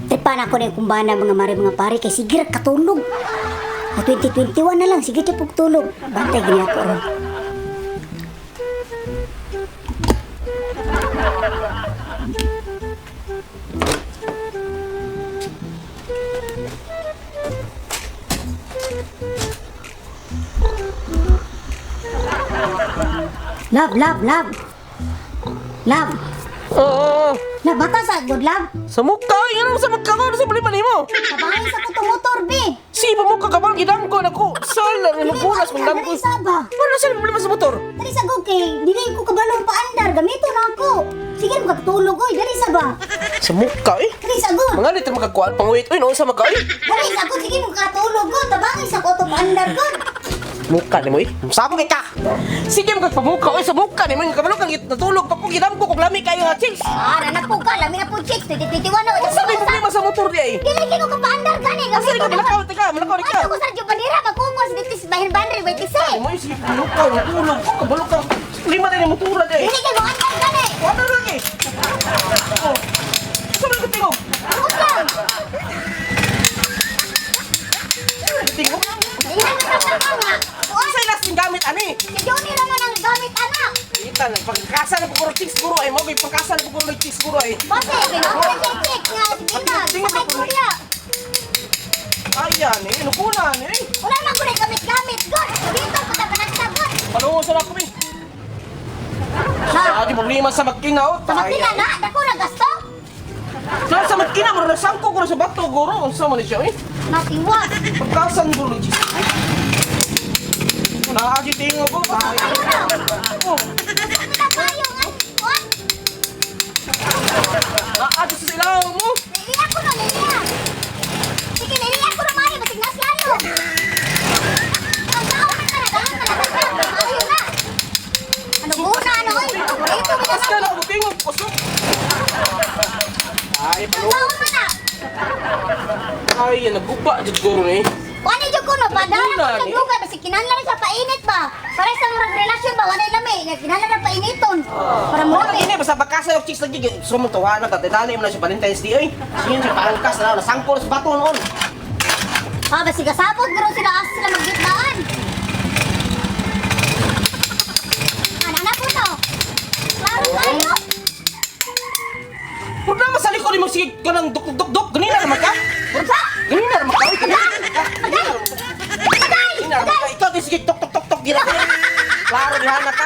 Tripan ako na yung kumbana mga mare mga pare kay sige katulog. Sa 2021 na lang, sige tipog tulog. Bantay ganyan ako ron. Love. Oo. Love, bata sa good love. Sa mukha, yan sa mukha ko, sa balipan mo. Kabahay sa kuto motor, be. Si pa mukha ka bang gidangko na ko. Sala, nagulas kung dangko. Dali sa ba? Wala sila problema sa motor. Dali sa go kay, dili ko kabalong paandar, gamito na ako. Sige, makatulog, oy. Dali sa ba? Sa mukha eh. Dali sa go. Mga dito makakuha pang wait. Uy, noon sa mukha eh. Dali sa go, sige, makatulog, go. Tabangay sa kuto paandar, go. Mukha ni mo eh. Sabog ka. Sige mo kagpamukha eh sa mukha ni mo. Kabalo kang natulog pa ko ginam ko kung lami kayo nga chicks. Nanak po ka, lami na po chicks, 2021 na. Sa may problema sa motor di ay. Dili ko paandar gani, Sa gamito ka na. malakaw tika, malakaw tika. Ano ko sa Radyo Bandera, magkukos, ditis, bahin bandre, wait isa. Mo sige mukha natulog ko kabalo kang lima din yung motor di ay. Dili kayo andar gani. Wala lang eh. Oh. Sa mga tingog. Kukos lang. Tingog. Ilan na sa nga. Sa ilas yung gamit ani. Si Johnny naman ang gamit anak. Kita na pagkasa na pagkuro chicks guro ay mo kay pagkasa na pagkuro chicks guro ay. Basta, ginawa na check nga, sige na. Tingnan Sakay ko ko ni. niya. Ayan eh, nukunan eh. Wala man ko na gamit-gamit, God. Dito, punta ka nagsagot. Palungo sa ako eh. Ha? Adi problema sa makina oh. Sa makina na, dako na gasto. Sa makina mo nagsangko ko na sa bato guro. Unsa man siya eh. Natiwa. Pagkasan guro ni chicks. Naagi tingo ko. Ano na? Oh, Ano na kayo, nga? What? naagi sa ilaw mo. Niliya ko na, niliya. Sige, niliya ko na, Mari. Masig nas lalo. Ang tao na ka na, dahil ka na, ayaw na. Ano muna, ano, oy? Ito, Pas ka binasa na ko. ko tingo kusog. Ay, Ang palungo. tao mo na. Ay, yan nagguba jud guro ni. Wala dyan ko na ba? Dahil Muna, ako ni. nagluga. Basta kinahanglan sa painit ba? Para sa mga relasyon ba? Wala lami. Kinahanglan na painiton. Para mo Mo lami. ini basta pagkasa yung chicks lagi sumutuwa na dali mo na si Valentine's Day ay. Siyan siya pangkas na sangko sa bato noon. Basta kasapot. Garo sila as sila maggitnaan. Ano po to? Klaro kayo? Problema sa likod mo sige ko nang duk ganina naman ka. Ursa? Ganina naman ka. Agay! Ganina naman ka. Ikaw din sige tok gira. Klaro dihan na ka.